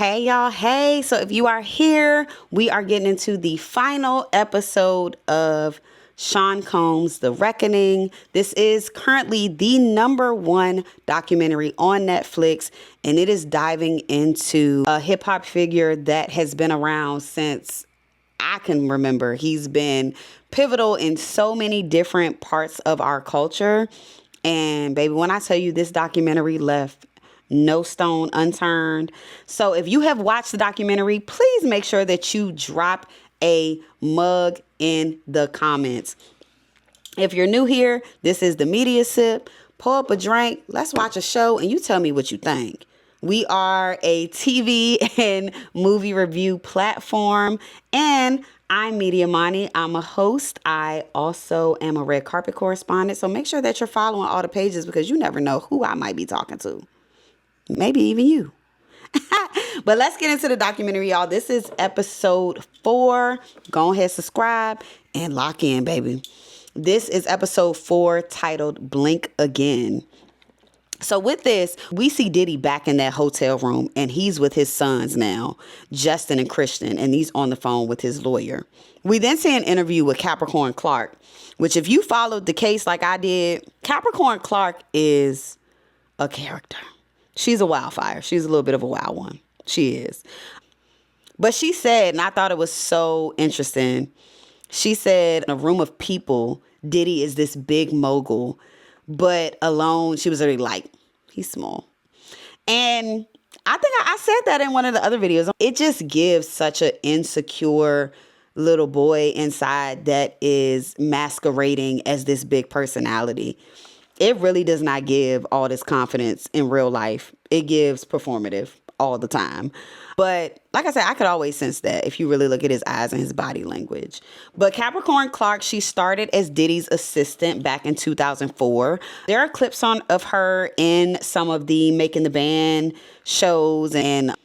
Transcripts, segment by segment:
Hey y'all, hey. So if you are here, we are getting into the final episode of Sean Combs' The Reckoning. This is currently the #1 documentary on Netflix, and it is diving into a hip-hop figure that has been around since I can remember. He's been pivotal in so many different parts of our culture. And baby, when I tell you this documentary left no stone unturned. So if you have watched the documentary, please make sure that you drop a mug in the comments. If you're new here, this is the Media Sip. Pull up a drink, let's watch a show, and you tell me what you think. We are a TV and movie review platform, and I'm Media Money. I'm a host. I also am a red carpet correspondent, so make sure that you're following all the pages because you never know who I might be talking to. Maybe even you. But let's get into the documentary, y'all. This is episode 4. Go ahead, subscribe, and lock in, baby. This is episode 4 titled Blink Again. So with this, we see Diddy back in that hotel room, and he's with his sons now, Justin and Christian, and he's on the phone with his lawyer. We then see an interview with Capricorn Clark, which if you followed the case like I did, Capricorn Clark is a character. She's a wildfire. She's a little bit of a wild one. She is. But she said, and I thought it was so interesting, she said in a room of people, Diddy is this big mogul, but alone, she was already like, he's small. And I think I said that in one of the other videos. It just gives such an insecure little boy inside that is masquerading as this big personality. It really does not give all this confidence in real life. It gives performative all the time. But like I said, I could always sense that if you really look at his eyes and his body language. But Capricorn Clark, she started as Diddy's assistant back in 2004. There are clips of her in some of the Making the Band shows, and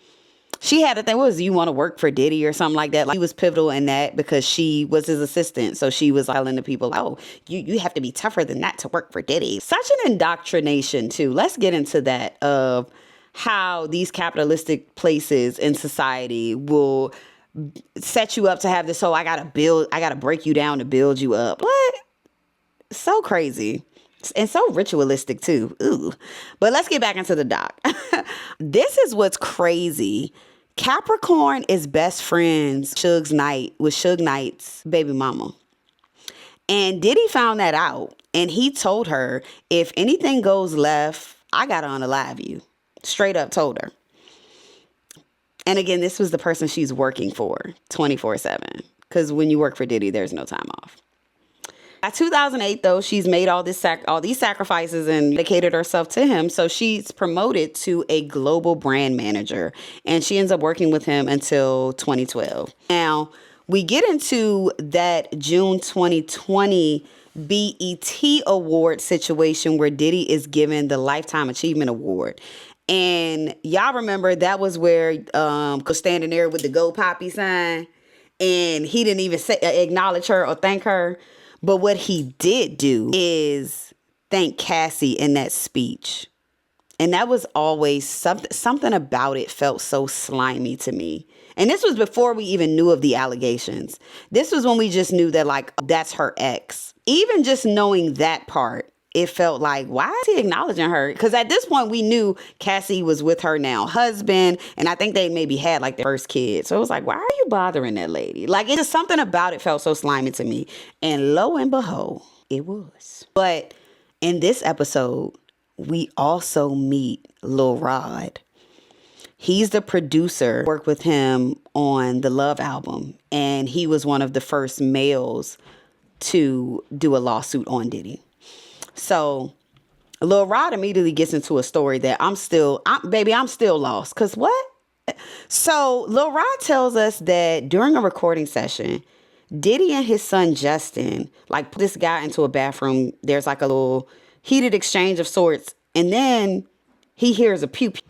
she had a thing, what was it, You Want to Work for Diddy or something like that. Like, he was pivotal in that because she was his assistant. So she was telling the people, oh, you have to be tougher than that to work for Diddy. Such an indoctrination too. Let's get into that of how these capitalistic places in society will set you up to have this, I gotta break you down to build you up. What? So crazy. And so ritualistic too. Ooh. But let's get back into the doc. This is what's crazy. Capricorn is best friends with Suge Knight's baby mama. And Diddy found that out. And he told her, if anything goes left, I gotta unalive you. Straight up told her. And again, this was the person she's working for 24/7. Because when you work for Diddy, there's no time off. By 2008, though, she's made all these sacrifices and dedicated herself to him. So she's promoted to a global brand manager, and she ends up working with him until 2012. Now, we get into that June 2020 BET Award situation where Diddy is given the Lifetime Achievement Award. And y'all remember that was where was standing there with the Go Poppy sign, and he didn't even acknowledge her or thank her. But what he did do is thank Cassie in that speech. And that was always something about it felt so slimy to me. And this was before we even knew of the allegations. This was when we just knew that, like, that's her ex. Even just knowing that part, it felt like, why is he acknowledging her? Because at this point, we knew Cassie was with her now husband. And I think they maybe had like their first kid. So it was like, why are you bothering that lady? Like, it's just something about it felt so slimy to me. And lo and behold, it was. But in this episode, we also meet Lil Rod. He's the producer. Worked with him on the Love album. And he was one of the first males to do a lawsuit on Diddy. So Lil Rod immediately gets into a story that I'm still lost. Because what? So Lil Rod tells us that during a recording session, Diddy and his son Justin, like, put this guy into a bathroom. There's like a little heated exchange of sorts. And then he hears a pew pew.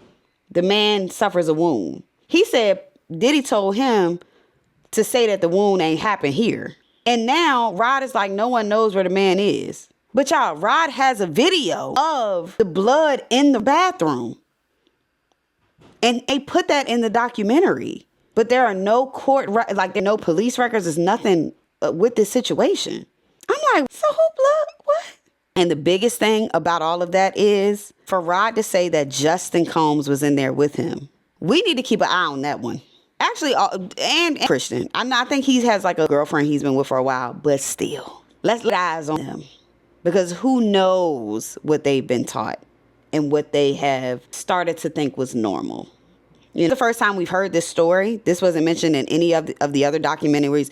The man suffers a wound. He said Diddy told him to say that the wound ain't happened here. And now Rod is like, no one knows where the man is. But y'all, Rod has a video of the blood in the bathroom. And they put that in the documentary. But there are no there are no police records. There's nothing with this situation. I'm like, so who what? And the biggest thing about all of that is for Rod to say that Justin Combs was in there with him. We need to keep an eye on that one. Actually, and Christian. I think he has like a girlfriend he's been with for a while, but still, let's get eyes on them. Because who knows what they've been taught and what they have started to think was normal. You know, the first time we've heard this story, this wasn't mentioned in any of the other documentaries.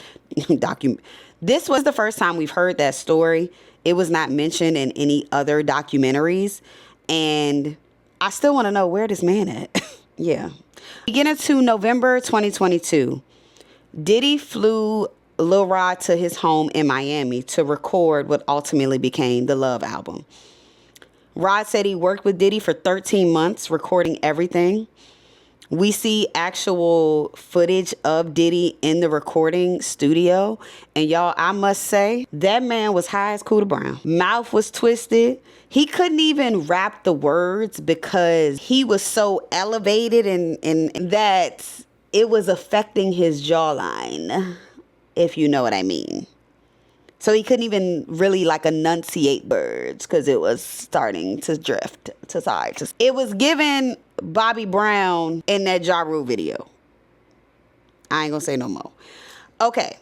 This was the first time we've heard that story. It was not mentioned in any other documentaries. And I still want to know where this man at. Yeah. Beginning to November 2022, Diddy flew Lil Rod to his home in Miami to record what ultimately became the Love album. Rod said he worked with Diddy for 13 months recording everything. We see actual footage of Diddy in the recording studio. And y'all, I must say, that man was high as Cooter Brown. Mouth was twisted. He couldn't even rap the words because he was so elevated and that it was affecting his jawline, if you know what I mean. So he couldn't even really like enunciate words because it was starting to drift to sides. It was given Bobby Brown in that Ja Rule video. I ain't gonna say no more. Okay.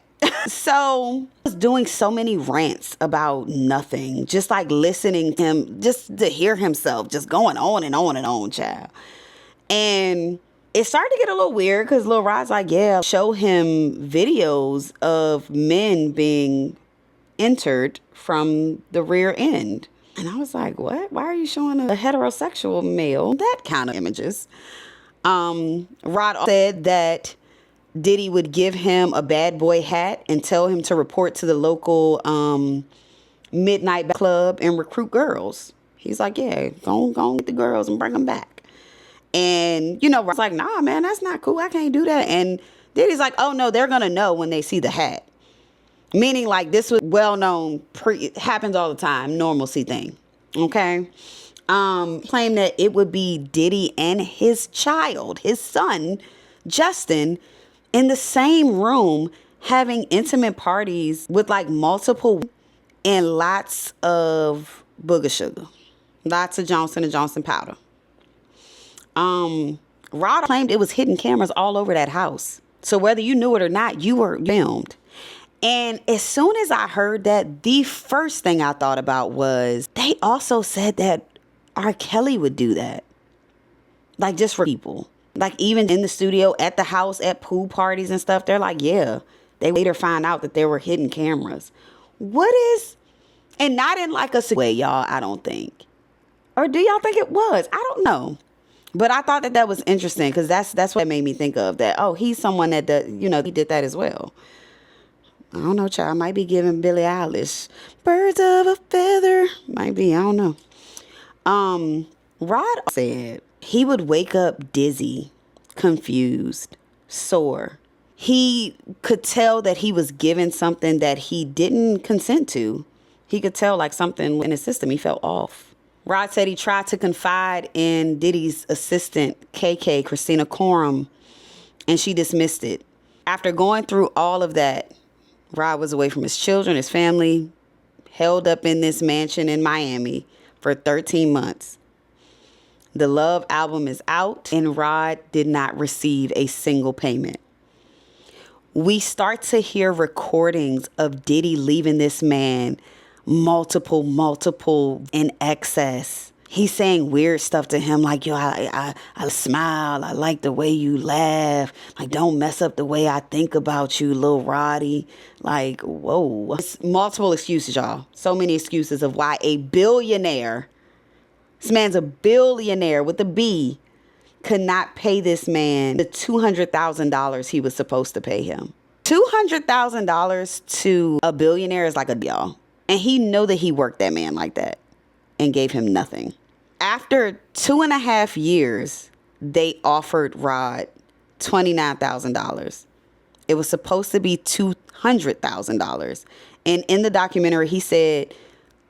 So he was doing so many rants about nothing, just like listening to him, just to hear himself, just going on and on and on, child. And it started to get a little weird because Lil Rod's like, yeah, show him videos of men being entered from the rear end. And I was like, what? Why are you showing a heterosexual male that kind of images? Rod said that Diddy would give him a bad boy hat and tell him to report to the local midnight club and recruit girls. He's like, yeah, go get the girls and bring them back. And, you know, Rod's like, nah, man, that's not cool. I can't do that. And Diddy's like, oh, no, they're going to know when they see the hat. Meaning like this was well-known, happens all the time, normalcy thing. Okay. Claimed that it would be Diddy and his child, his son, Justin, in the same room having intimate parties with like multiple and lots of booger sugar. Lots of Johnson & Johnson powder. Rod claimed it was hidden cameras all over that house. So whether you knew it or not, you were filmed. And as soon as I heard that, the first thing I thought about was they also said that R. Kelly would do that. Like just for people. Like even in the studio, at the house, at pool parties and stuff, they're like, yeah. They later find out that there were hidden cameras. What is, and not in like a way, y'all, I don't think. Or do y'all think it was? I don't know. But I thought that was interesting because that's what it made me think of that. Oh, he's someone that, he did that as well. I don't know, child. Might be giving Billie Eilish birds of a feather. Might be. I don't know. Rod said he would wake up dizzy, confused, sore. He could tell that he was given something that he didn't consent to. He could tell like something in his system. He felt off. Rod said he tried to confide in Diddy's assistant, KK, Christina Coram, and she dismissed it. After going through all of that, Rod was away from his children, his family, held up in this mansion in Miami for 13 months. The Love album is out, and Rod did not receive a single payment. We start to hear recordings of Diddy leaving this man multiple in excess. He's saying weird stuff to him like, yo, I smile. I like the way you laugh. Like, don't mess up the way I think about you, Lil Roddy. Like, whoa. It's multiple excuses, y'all. So many excuses of why a billionaire, this man's a billionaire with a B, could not pay this man the $200,000 he was supposed to pay him. $200,000 to a billionaire is like a deal. And he knew that he worked that man like that and gave him nothing. After 2.5 years, they offered Rod $29,000. It was supposed to be $200,000. And in the documentary, he said,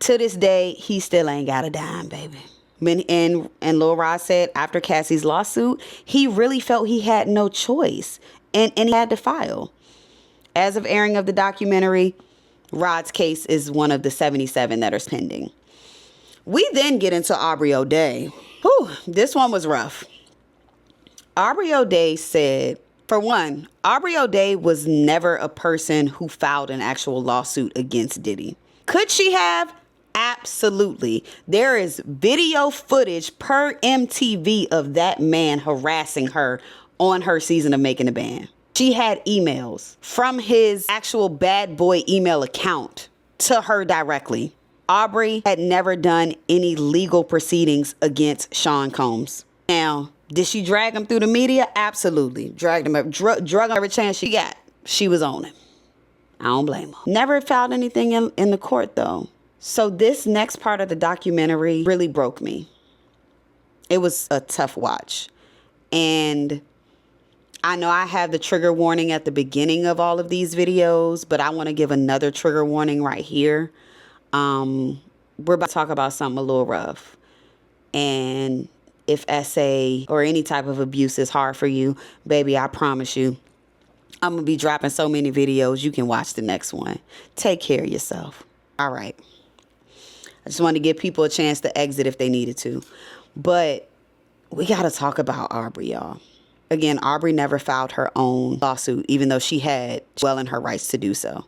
to this day, he still ain't got a dime, baby. And Lil Rod said after Cassie's lawsuit, he really felt he had no choice and he had to file. As of airing of the documentary, Rod's case is one of the 77 that are pending. We then get into Aubrey O'Day. Whew, this one was rough. Aubrey O'Day said, for one, Aubrey O'Day was never a person who filed an actual lawsuit against Diddy. Could she have? Absolutely. There is video footage per MTV of that man harassing her on her season of Making the Band. She had emails from his actual bad boy email account to her directly. Aubrey had never done any legal proceedings against Sean Combs. Now, did she drag him through the media? Absolutely. Dragged him up, drug him every chance she got. She was on him. I don't blame her. Never filed anything in the court, though. So this next part of the documentary really broke me. It was a tough watch. And I know I have the trigger warning at the beginning of all of these videos, but I want to give another trigger warning right here. We're about to talk about something a little rough. And if SA or any type of abuse is hard for you, baby, I promise you, I'm going to be dropping so many videos. You can watch the next one. Take care of yourself. All right. I just wanted to give people a chance to exit if they needed to. But we got to talk about Aubrey, y'all. Again, Aubrey never filed her own lawsuit, even though she had well in her rights to do so.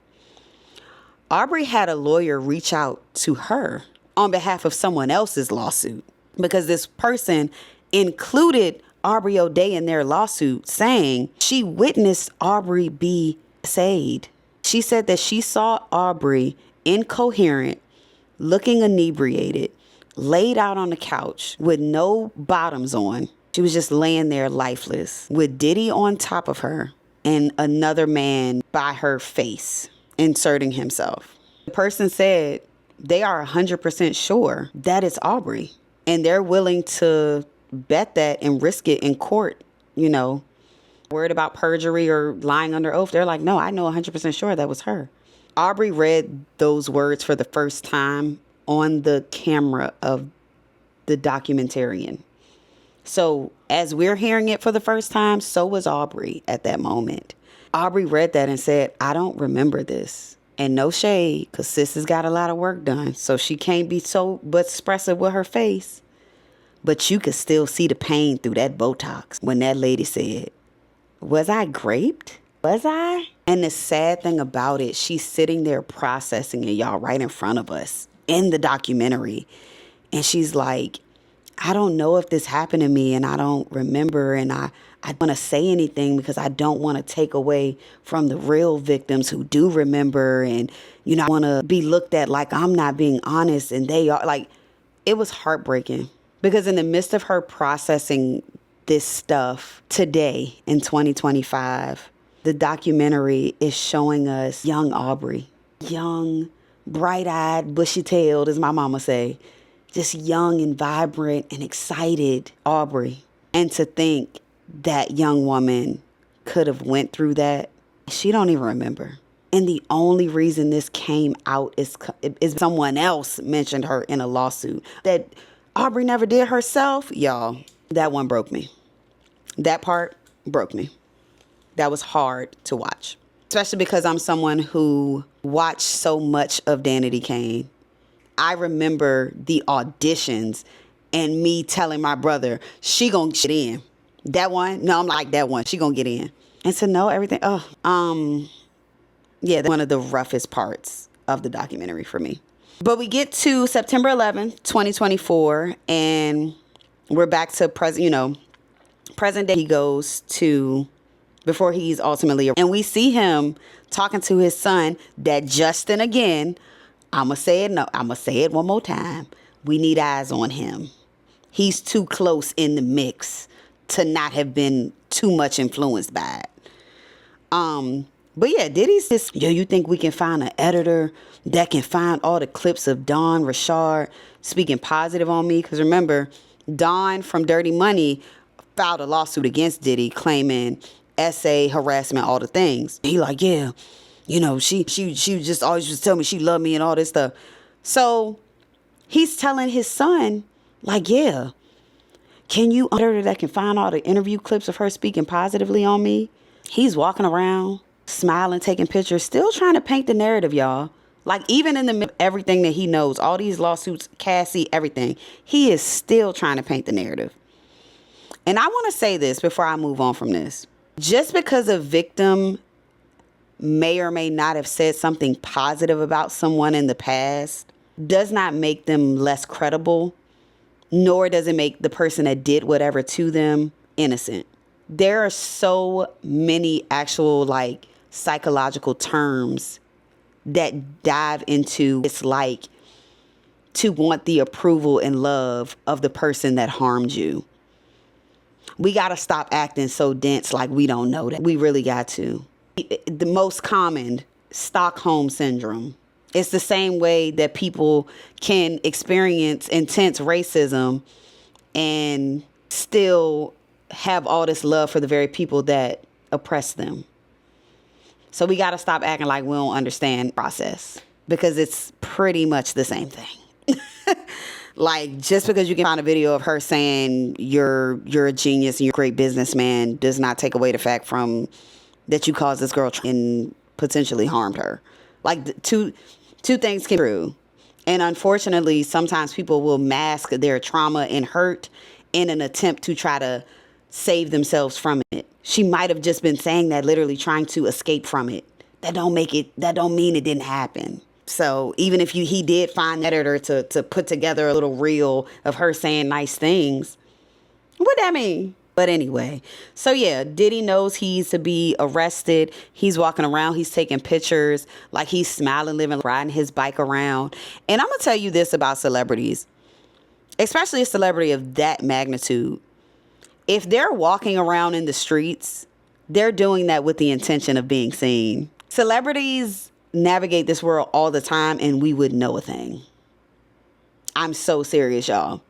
Aubrey had a lawyer reach out to her on behalf of someone else's lawsuit because this person included Aubrey O'Day in their lawsuit, saying she witnessed Aubrey be saved. She said that she saw Aubrey incoherent, looking inebriated, laid out on the couch with no bottoms on. She was just laying there lifeless with Diddy on top of her and another man by her face inserting himself. The person said they are 100% sure that it's Aubrey and they're willing to bet that and risk it in court, you know, worried about perjury or lying under oath. They're like, no, I know 100% sure that was her. Aubrey read those words for the first time on the camera of the documentarian. So as we're hearing it for the first time, so was Aubrey at that moment. Aubrey read that and said, I don't remember this. And no shade, because sis has got a lot of work done. So she can't be so but expressive with her face. But you could still see the pain through that Botox when that lady said, was I graped? Was I? And the sad thing about it, she's sitting there processing it, y'all, right in front of us in the documentary. And she's like, I don't know if this happened to me and I don't remember. And I don't want to say anything because I don't want to take away from the real victims who do remember. And, you know, I want to be looked at like I'm not being honest. And they are like, it was heartbreaking because in the midst of her processing this stuff today in 2025, the documentary is showing us young Aubrey, young, bright-eyed, bushy-tailed, as my mama say, just young and vibrant and excited Aubrey. And to think that young woman could have went through that, she don't even remember. And the only reason this came out is someone else mentioned her in a lawsuit that Aubrey never did herself. Y'all, that one broke me. That part broke me. That was hard to watch, especially because I'm someone who watched so much of Danity Kane. I remember the auditions and me telling my brother, she gonna get in. That one? No, I'm like, that one. She gonna get in. And to know everything. Yeah, that's one of the roughest parts of the documentary for me. But we get to September 11th, 2024, and we're back to present day. He goes to before he's ultimately, and we see him talking to his son, that Justin again. I'm going to say it. No, I'm going to say it one more time. We need eyes on him. He's too close in the mix to not have been too much influenced by it. But yeah, Diddy's just, you think we can find an editor that can find all the clips of Don Richard speaking positive on me? Because remember, Don from Dirty Money filed a lawsuit against Diddy claiming SA, harassment, all the things. He like, yeah, she just always just tell me she loved me and all this stuff. So he's telling his son, Like, yeah. Can you editor that can find all the interview clips of her speaking positively on me? He's walking around, smiling, taking pictures, still trying to paint the narrative, y'all. Like, even in the middle of everything that he knows, all these lawsuits, Cassie, everything, he is still trying to paint the narrative. And I want to say this before I move on from this. Just because a victim may or may not have said something positive about someone in the past does not make them less credible, nor does it make the person that did whatever to them innocent. There are so many actual like psychological terms that dive into it's like to want the approval and love of the person that harmed you. We got to stop acting so dense like we don't know that. We really got to. The most common, Stockholm syndrome. It's the same way that people can experience intense racism and still have all this love for the very people that oppress them. So we got to stop acting like we don't understand the process, because it's pretty much the same thing. Like, just because you can find a video of her saying you're a genius and you're a great businessman does not take away the fact from that you caused this girl and potentially harmed her. Like, two things can be true. And unfortunately, sometimes people will mask their trauma and hurt in an attempt to try to save themselves from it. She might have just been saying that, literally trying to escape from it. That don't mean it didn't happen. So even if he did find an editor to put together a little reel of her saying nice things, what that mean? But anyway, so yeah, Diddy knows he's to be arrested. He's walking around. He's taking pictures, like he's smiling, living, riding his bike around. And I'm going to tell you this about celebrities, especially a celebrity of that magnitude. If they're walking around in the streets, they're doing that with the intention of being seen. Celebrities navigate this world all the time, and we would know a thing. I'm so serious, y'all.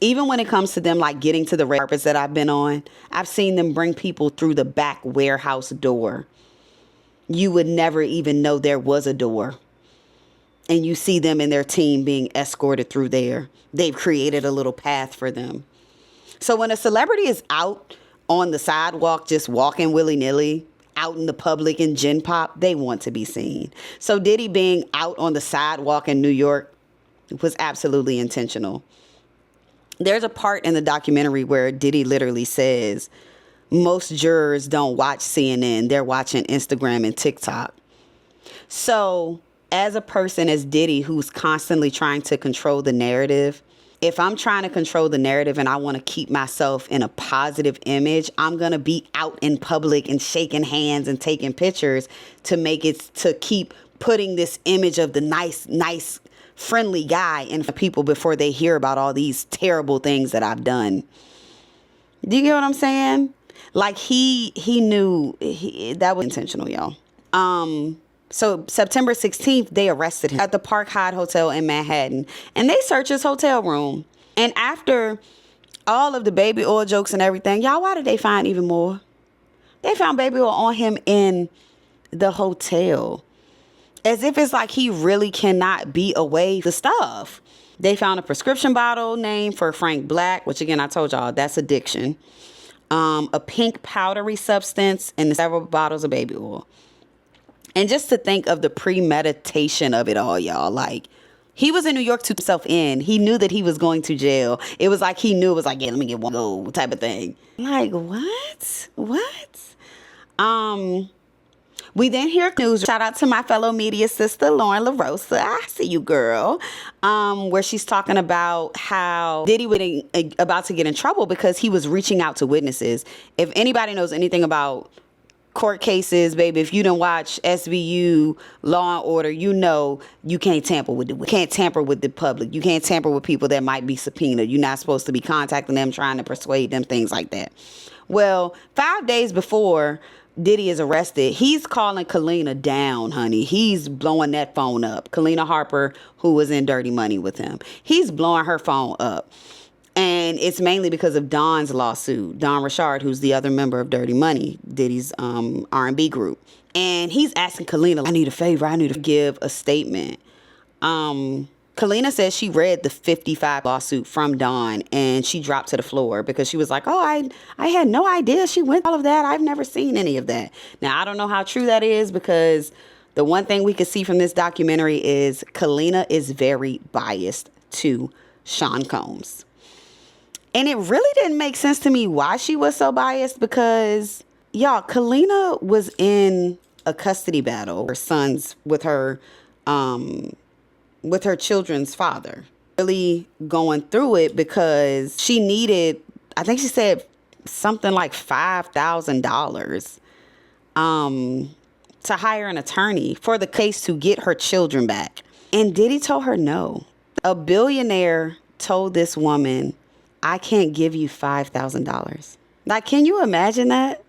Even when it comes to them, like getting to the red carpets that I've been on, I've seen them bring people through the back warehouse door. You would never even know there was a door. And you see them and their team being escorted through there. They've created a little path for them. So when a celebrity is out on the sidewalk, just walking willy-nilly, out in the public in Gen Pop, they want to be seen. So Diddy being out on the sidewalk in New York was absolutely intentional. There's a part in the documentary where Diddy literally says, most jurors don't watch CNN. They're watching Instagram and TikTok. So as a person, as Diddy, who's constantly trying to control the narrative, if I'm trying to control the narrative and I want to keep myself in a positive image, I'm going to be out in public and shaking hands and taking pictures to keep putting this image of the nice, friendly guy in for people before they hear about all these terrible things that I've done. Do you get what I'm saying? Like he knew that was intentional, y'all. So September 16th, they arrested him at the Park Hyatt Hotel in Manhattan, and they searched his hotel room. And after all of the baby oil jokes and everything, y'all, why did they find even more? They found baby oil on him in the hotel, as if it's like he really cannot be away from the stuff. They found a prescription bottle named for Frank Black, which again, I told y'all, that's addiction. A pink powdery substance and several bottles of baby oil. And just to think of the premeditation of it all, y'all, like he was in New York to himself in. He knew that he was going to jail. It was like he knew it was like, yeah, let me get one go type of thing. Like, what? We then hear news. Shout out to my fellow media sister, Lauren LaRosa. I see you, girl. Where she's talking about how Diddy was about to get in trouble because he was reaching out to witnesses. If anybody knows anything about court cases, baby, if you don't watch SVU, Law and Order, you know you can't tamper with the public. You can't tamper with people that might be subpoenaed. You're not supposed to be contacting them, trying to persuade them, things like that. Well, 5 days before Diddy is arrested, he's calling Kalina down, honey. He's blowing that phone up. Kalina Harper, who was in Dirty Money with him. He's blowing her phone up. And it's mainly because of Don's lawsuit. Don Richard, who's the other member of Dirty Money, Diddy's R&B group. And he's asking Kalina, I need a favor. I need to give a statement. Kalina says she read the 55 lawsuit from Dawn and she dropped to the floor because she was like, oh, I had no idea she went all of that. I've never seen any of that. Now, I don't know how true that is because the one thing we could see from this documentary is Kalina is very biased to Sean Combs. And it really didn't make sense to me why she was so biased because, y'all, Kalina was in a custody battle, her sons with her children's father, really going through it because she needed, I think she said something like $5,000 to hire an attorney for the case to get her children back. And Diddy told her no. A billionaire told this woman, I can't give you $5,000. Like, can you imagine that?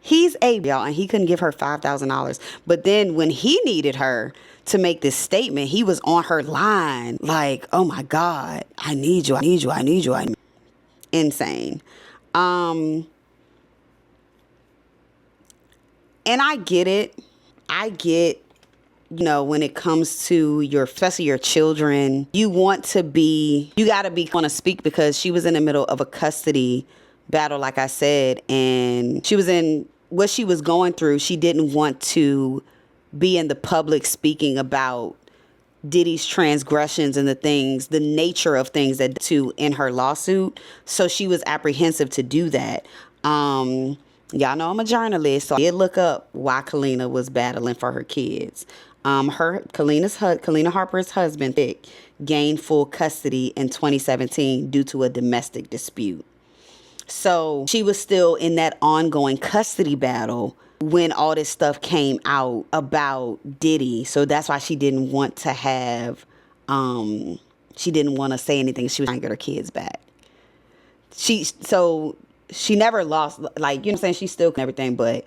He's y'all, and he couldn't give her $5,000. But then when he needed her to make this statement, he was on her line like, oh my God, I need you, I need you, I need you. Insane. And I get it. I get, when it comes to especially your children, you got to want to speak because she was in the middle of a custody battle, like I said, and she was in what she was going through. She didn't want to be in the public speaking about Diddy's transgressions and the nature of things that to in her lawsuit. So she was apprehensive to do that. Y'all know I'm a journalist, so I did look up why Kalina was battling for her kids. Kalina Harper's husband, Vic, gained full custody in 2017 due to a domestic dispute. So she was still in that ongoing custody battle when all this stuff came out about Diddy. So that's why she didn't want to have, she didn't want to say anything. She was trying to get her kids back. She never lost, like, you know what I'm saying? She still and everything, but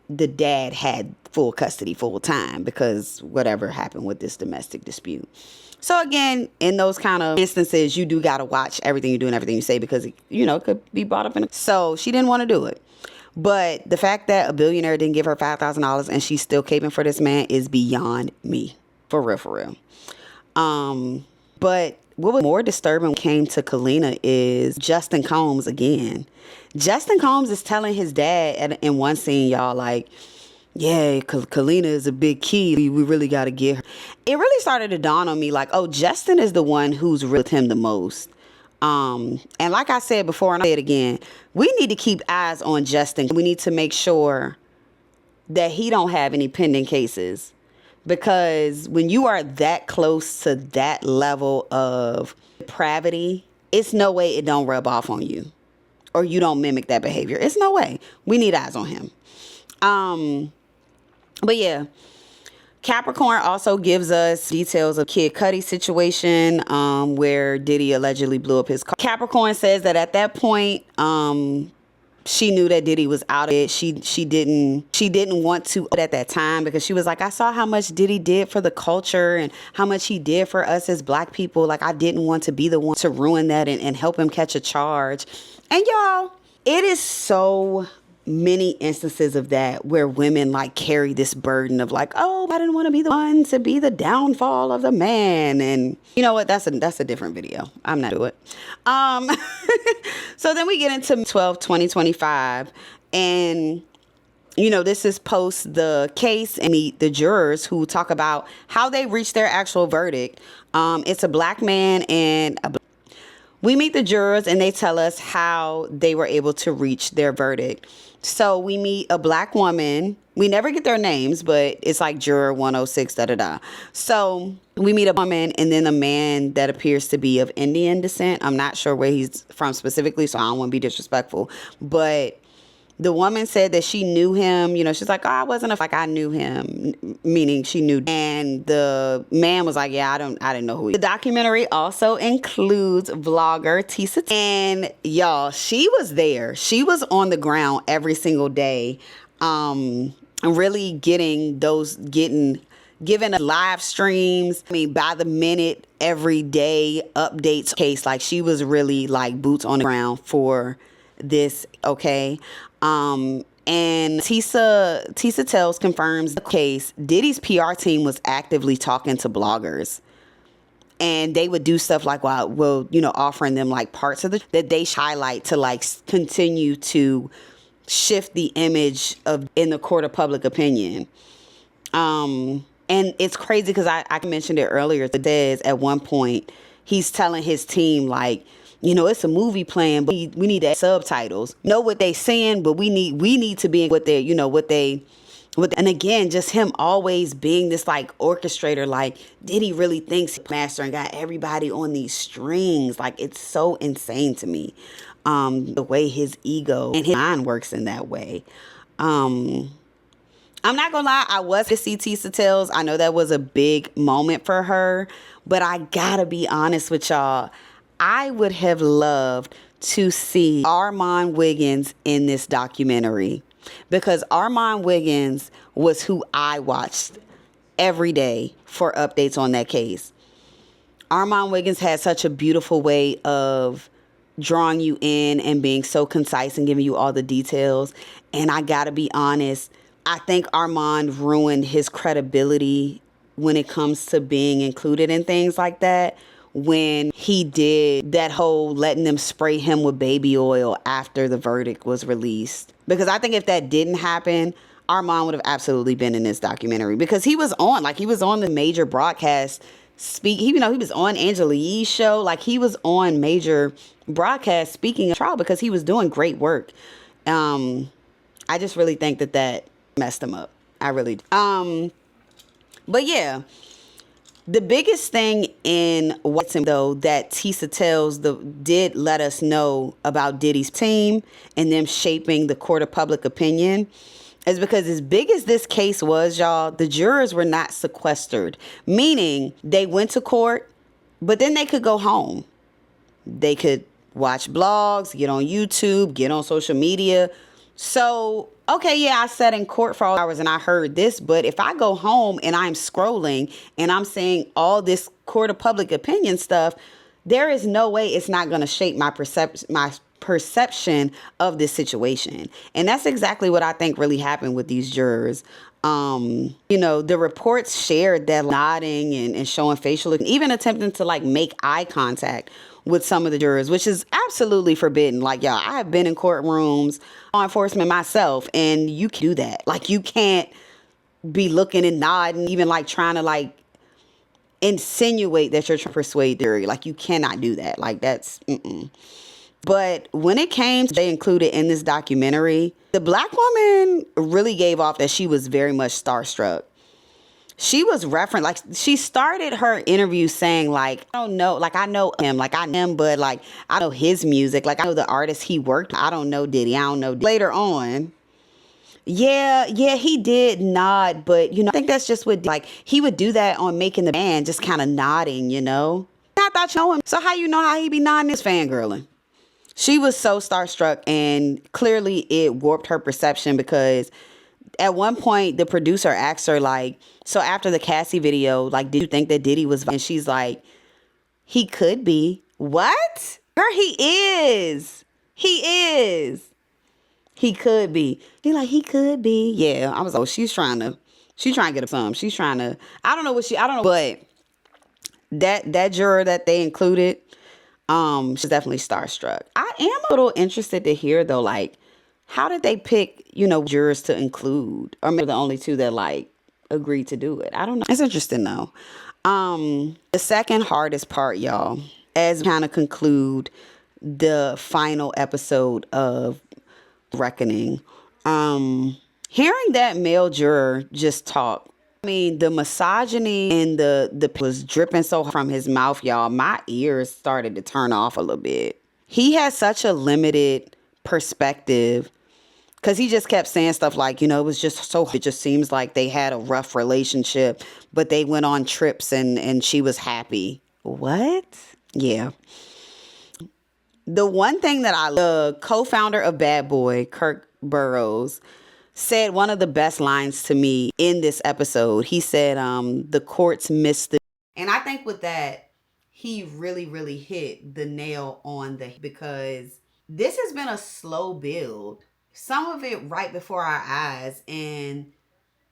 the dad had full custody full time because whatever happened with this domestic dispute. So again, in those kind of instances, you do got to watch everything you do and everything you say because, it could be brought up so she didn't want to do it. But the fact that a billionaire didn't give her $5,000 and she's still caping for this man is beyond me. For real. But what was more disturbing when it came to Kalina is Justin Combs again. Justin Combs is telling his dad in one scene, y'all, like, yeah, Kalina is a big key. We really got to get her. It really started to dawn on me like, oh, Justin is the one who's with him the most. And like I said before, and I'll say it again, we need to keep eyes on Justin. We need to make sure that he don't have any pending cases. Because when you are that close to that level of depravity, it's no way it don't rub off on you. Or you don't mimic that behavior. It's no way. We need eyes on him. But yeah, Capricorn also gives us details of Kid Cudi's situation, where Diddy allegedly blew up his car. Capricorn says that at that point, she knew that Diddy was out of it. She didn't want to at that time because she was like, I saw how much Diddy did for the culture and how much he did for us as black people. Like, I didn't want to be the one to ruin that and help him catch a charge. And y'all, it is so many instances of that where women like carry this burden of like, oh, I didn't want to be the one to be the downfall of the man. And you know what? That's a different video. I'm not doing it. So then we get into 12/2025 and this is post the case and meet the jurors who talk about how they reached their actual verdict. It's a black man and we meet the jurors and they tell us how they were able to reach their verdict. So we meet a black woman. We never get their names, but it's like juror 106, da-da-da. So we meet a woman and then a man that appears to be of Indian descent. I'm not sure where he's from specifically, so I don't want to be disrespectful. But the woman said that she knew him. She's like, oh, I wasn't like I knew him, meaning she knew. And the man was like, yeah, I didn't know who he was. The documentary also includes vlogger Tisa. And y'all, she was there. She was on the ground every single day, really giving live streams. I mean, by the minute, every day updates case. Like, she was really like boots on the ground for this. Okay. And Tisa Tells confirms the case. Diddy's PR team was actively talking to bloggers And they would do stuff like, offering them like parts of that they highlight to like continue to shift the image of in the court of public opinion. And it's crazy because I mentioned it earlier. It says at one point he's telling his team like, it's a movie playing, but we need subtitles. Know what they saying, but we need to be in what they, and again, just him always being this like orchestrator, like Diddy really thinks he's master and got everybody on these strings. Like it's so insane to me. The way his ego and his mind works in that way. I'm not gonna lie, I was to see Tisa Tells. I know that was a big moment for her, but I gotta be honest with y'all. I would have loved to see Armand Wiggins in this documentary because Armand Wiggins was who I watched every day for updates on that case. Armand Wiggins had such a beautiful way of drawing you in and being so concise and giving you all the details. And I gotta be honest, I think Armand ruined his credibility when it comes to being included in things like that when he did that whole letting them spray him with baby oil after the verdict was released. Because I think if that didn't happen, Armand would have absolutely been in this documentary because he was on the major broadcast he was on Angela Yee's show. Like he was on major broadcast speaking of trial because he was doing great work. I just really think that messed him up. I really do. But yeah, the biggest thing in what's in though that Tisa Tells did let us know about Diddy's team and them shaping the court of public opinion is because as big as this case was, y'all, the jurors were not sequestered, meaning they went to court, but then they could go home. They could watch blogs, get on YouTube, get on social media. So, okay, yeah, I sat in court for all hours and I heard this, but if I go home and I'm scrolling and I'm seeing all this court of public opinion stuff, there is no way it's not going to shape my perception of this situation. And that's exactly what I think really happened with these jurors. The reports shared that nodding and showing facial, even attempting to like make eye contact with some of the jurors, which is absolutely forbidden. Like, y'all, I have been in courtrooms, law enforcement myself, and you can do that. Like, you can't be looking and nodding, even like trying to like insinuate that you're trying to persuade the jury. Like, you cannot do that. Like, that's, But when it came to they included in this documentary, the black woman really gave off that she was very much starstruck. She was referenced, like she started her interview saying like, I don't know, like I know him, like I know him, but like I know his music, like I know the artist he worked with. I don't know Diddy, I don't know Diddy. Later on, yeah, he did nod, but I think that's just what, like he would do that on Making the Band, just kind of nodding, I thought you know him, so how you know how he be nodding his fangirling? She was so starstruck and clearly it warped her perception because at one point the producer asked her like, so after the Cassie video, like, did you think that Diddy was, and she's like, he could be. What? Girl, he is. He could be. He could be. Yeah. I was like, she's trying to get up some. She's trying to, I don't know. But that juror that they included, she's definitely starstruck. I am a little interested to hear though, like, how did they pick, jurors to include? Or maybe the only two that like agreed to do it. I don't know. It's interesting though. The second hardest part, y'all, as we kind of conclude the final episode of Reckoning, hearing that male juror just talk. I mean, the misogyny and the was dripping so hard from his mouth, y'all. My ears started to turn off a little bit. He has such a limited perspective because he just kept saying stuff like, it was just so, it just seems like they had a rough relationship, but they went on trips and she was happy. What? Yeah. The one thing that the co-founder of Bad Boy, Kirk Burrowes, said one of the best lines to me in this episode. He said, the courts missed the... And I think with that, he really, really hit the nail on because this has been a slow build. Some of it right before our eyes. And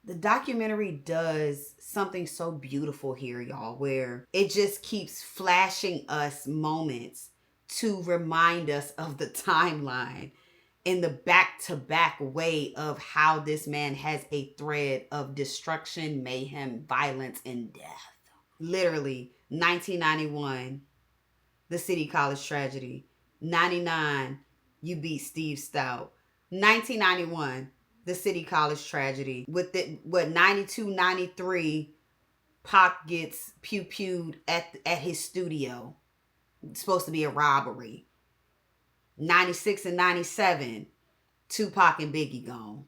The documentary does something so beautiful here, y'all, where it just keeps flashing us moments to remind us of the timeline in the back-to-back way of how this man has a thread of destruction, mayhem, violence, and death. Literally, 1991, the City College tragedy. 99, you beat Steve Stout. 1991, the City College tragedy. With the 92, 93, Pac gets pew-pewed at his studio. It's supposed to be a robbery. 96 and 97, Tupac and Biggie gone.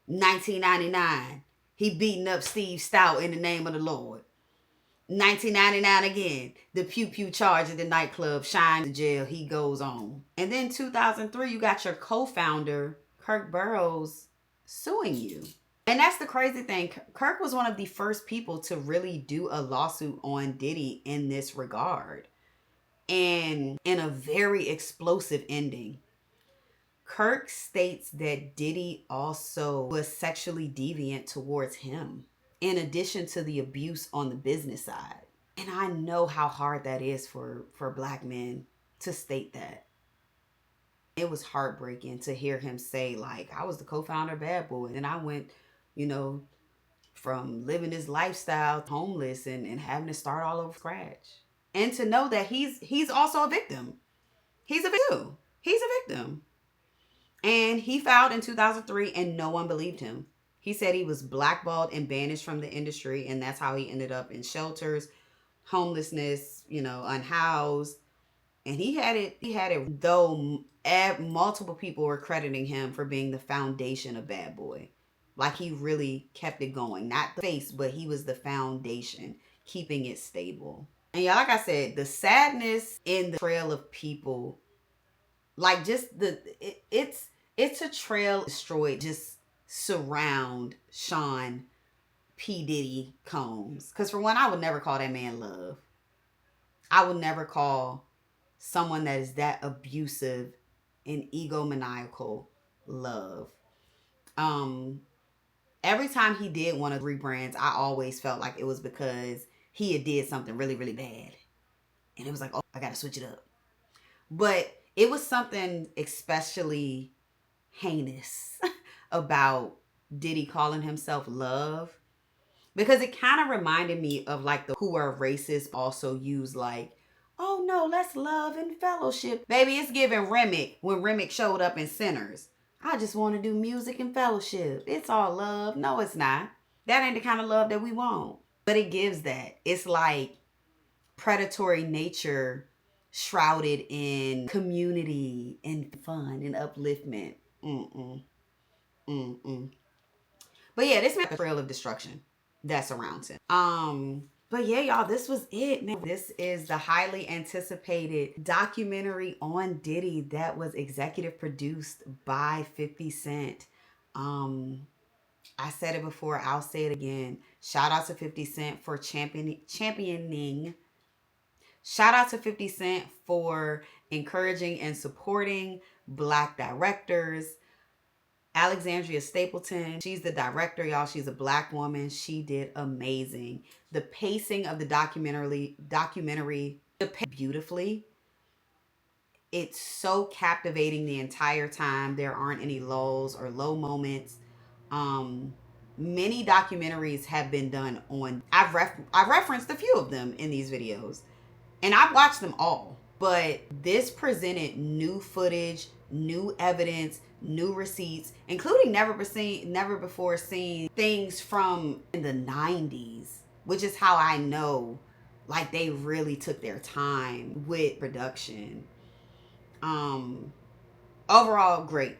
1999, he beating up Steve Stout in the name of the Lord. 1999 again, the pew-pew charge at the nightclub, Shine to jail, he goes on. And then 2003, you got your co-founder, Kirk Burrowes, suing you. And that's the crazy thing. Kirk was one of the first people to really do a lawsuit on Diddy in this regard. And in a very explosive ending. Kirk states that Diddy also was sexually deviant towards him, in addition to the abuse on the business side. And I know how hard that is for Black men to state that. It was heartbreaking to hear him say, like, I was the co-founder of Bad Boy. And I went, from living this lifestyle, homeless, and having to start all over scratch. And to know that he's also a victim. He's a victim. He's a victim. And he filed in 2003 and no one believed him. He said he was blackballed and banished from the industry, and that's how he ended up in shelters, homelessness, unhoused. And he had it, though multiple people were crediting him for being the foundation of Bad Boy. Like, he really kept it going. Not the face, but he was the foundation, keeping it stable. And yeah, like I said, the sadness in the trail of people, like just it's a trail destroyed, just surround Sean P. Diddy Combs. Because for one, I would never call that man love. I would never call someone that is that abusive and egomaniacal love. Every time he did one of the rebrands, I always felt like it was because he had did something really, really bad. And it was like, oh, I got to switch it up. But it was something especially heinous about Diddy calling himself love. Because it kind of reminded me of like the who are racist also use like, oh no, let's love and fellowship. Baby, it's giving Remick when Remick showed up in Sinners. I just want to do music and fellowship. It's all love. No, it's not. That ain't the kind of love that we want. But it gives that. It's like predatory nature shrouded in community and fun and upliftment. But yeah, this is the trail of destruction that surrounds him. But yeah, y'all, this was it, man. This is the highly anticipated documentary on Diddy that was executive produced by 50 Cent. I said it before, I'll say it again. Shout out to 50 Cent for championing. Shout out to 50 Cent for encouraging and supporting Black directors. Alexandria Stapleton, she's the director, y'all. She's a Black woman. She did amazing. The pacing of the documentary beautifully. It's so captivating the entire time. There aren't any lulls or low moments. Many documentaries have been done on. I've referenced a few of them in these videos, and I've watched them all. But this presented new footage, new evidence, new receipts, including never before seen things from in the 90s, which is how I know like they really took their time with production. Overall, great.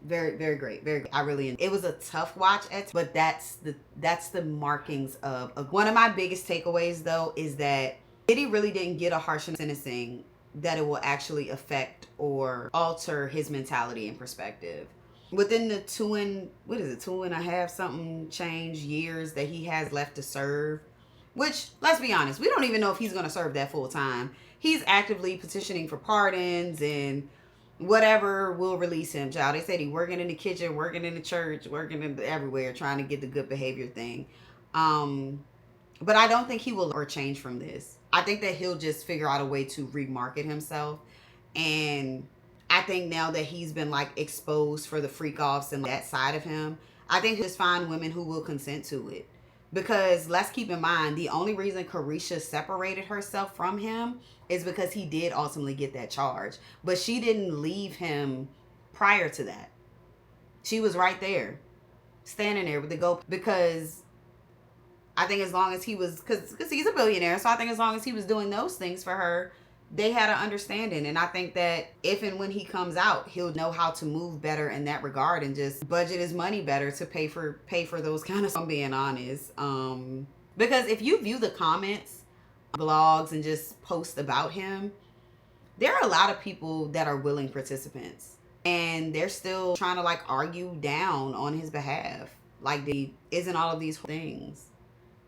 Very, very great. Very good. It was a tough watch, but that's the markings of one of my biggest takeaways though is that Diddy really didn't get a harsh sentencing that it will actually affect or alter his mentality and perspective. Within the 2.5 something change years that he has left to serve, which, let's be honest, we don't even know if he's going to serve that full time. He's actively petitioning for pardons and whatever will release him, child. They said he working in the kitchen, working in the church, working in everywhere, trying to get the good behavior thing. But I don't think he will or change from this. I think that he'll just figure out a way to remarket himself. And I think now that he's been like exposed for the freak offs and that side of him, I think he'll just find women who will consent to it. Because let's keep in mind, the only reason Carisha separated herself from him is because he did ultimately get that charge. But she didn't leave him prior to that. She was right there, standing there with the go. Because I think as long as he was, because he's a billionaire, so I think as long as he was doing those things for her, they had an understanding. And I think that if and when he comes out, he'll know how to move better in that regard and just budget his money better to pay for those kind of, I'm being honest. Because if you view the comments, blogs, and just posts about him, there are a lot of people that are willing participants. And they're still trying to like argue down on his behalf. Like, isn't all of these things.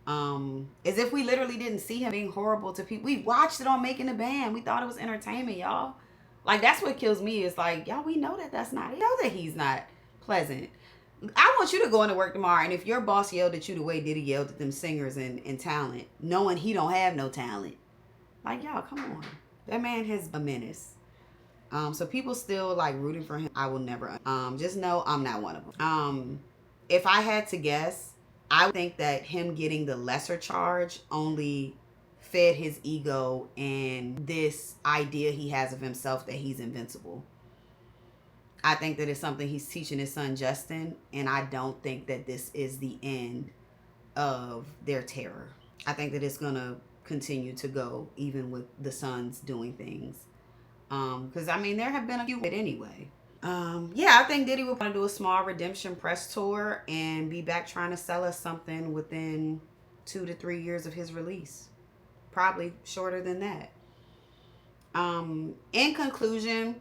As if we literally didn't see him being horrible to people. We watched it on Making the Band. We thought it was entertainment, y'all. Like, that's what kills me. Is like, y'all, we know that that's not. We know that he's not pleasant. I want you to go into work tomorrow, and if your boss yelled at you the way Diddy yelled at them singers and talent, knowing he don't have no talent, like, y'all, come on. That man has a menace. So people still like rooting for him. I will never. Just know I'm not one of them. If I had to guess, I would think that him getting the lesser charge only fed his ego and this idea he has of himself that he's invincible. I think that it's something he's teaching his son Justin, and I don't think that this is the end of their terror. I think that it's going to continue to go even with the sons doing things. Because, I mean, there have been a few anyway. Yeah, I think Diddy will want to do a small redemption press tour and be back trying to sell us something within 2 to 3 years of his release. Probably shorter than that. In conclusion,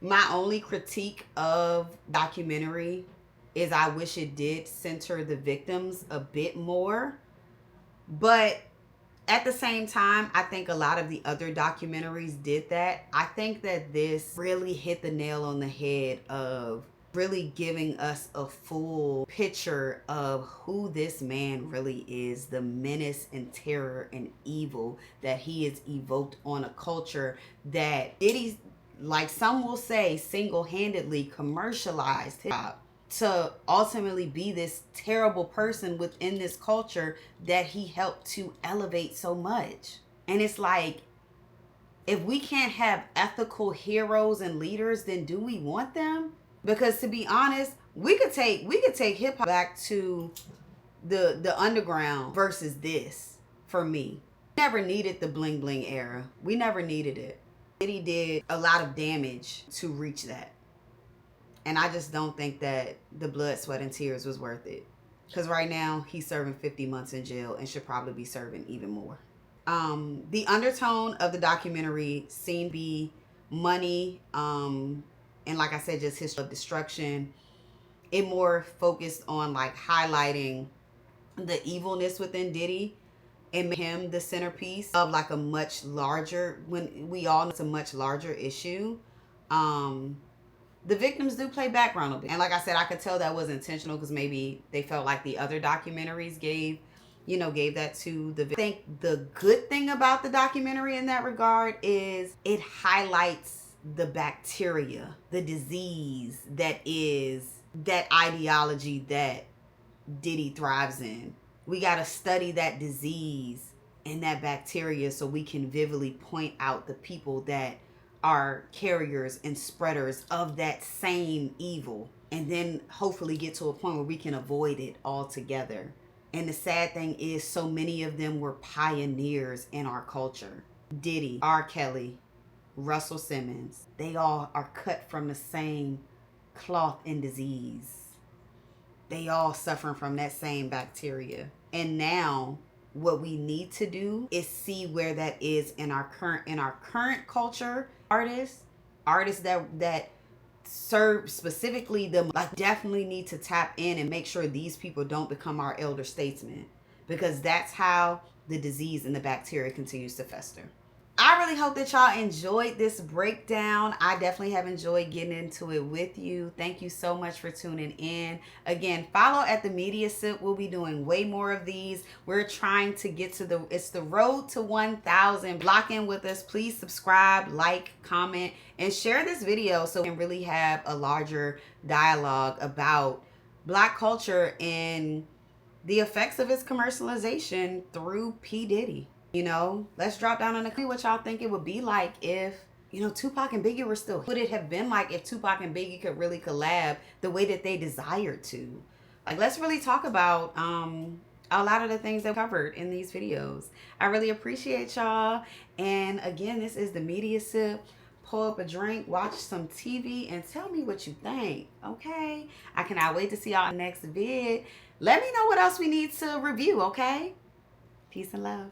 my only critique of documentary is I wish it did center the victims a bit more. But at the same time, I think a lot of the other documentaries did that. I think that this really hit the nail on the head of really giving us a full picture of who this man really is, the menace and terror and evil that he has evoked on a culture that Diddy's, like some will say, single-handedly commercialized hip-hop to ultimately be this terrible person within this culture that he helped to elevate so much. And it's like, if we can't have ethical heroes and leaders, then do we want them? Because to be honest, we could take hip hop back to the underground versus this. For me, we never needed the bling bling era. We never needed it. Diddy did a lot of damage to reach that. And I just don't think that the blood, sweat, and tears was worth it. Because right now, he's serving 50 months in jail and should probably be serving even more. The undertone of the documentary seemed to be money. And like I said, just history of destruction. It more focused on like highlighting the evilness within Diddy and make him the centerpiece of like a much larger, when we all know it's a much larger issue. The victims do play background a bit. And like I said, I could tell that was intentional because maybe they felt like the other documentaries gave that to the victim. I think the good thing about the documentary in that regard is it highlights the bacteria, the disease that is that ideology that Diddy thrives in. We got to study that disease and that bacteria so we can vividly point out the people that are carriers and spreaders of that same evil, and then hopefully get to a point where we can avoid it altogether. And the sad thing is, so many of them were pioneers in our culture. Diddy, R. Kelly, Russell Simmons, they all are cut from the same cloth and disease. They all suffering from that same bacteria. And now what we need to do is see where that is in our current culture. Artists that serve specifically them, like, definitely need to tap in and make sure these people don't become our elder statesmen, because that's how the disease and the bacteria continues to fester. I really really hope that y'all enjoyed this breakdown. I definitely have enjoyed getting into it with you. Thank you so much for tuning in. Again, follow at the Media Sip. We'll be doing way more of these. We're trying to get to it's the road to 1,000. Lock in with us. Please subscribe, like, comment, and share this video so we can really have a larger dialogue about Black culture and the effects of its commercialization through P. Diddy. You know, let's drop down on the comment what y'all think it would be like if, you know, Tupac and Biggie were still. Would it have been like if Tupac and Biggie could really collab the way that they desired to? Like, let's really talk about a lot of the things that we covered in these videos. I really appreciate y'all. And again, this is the Media Sip. Pull up a drink, watch some TV, and tell me what you think, okay? I cannot wait to see y'all in the next vid. Let me know what else we need to review, okay? Peace and love.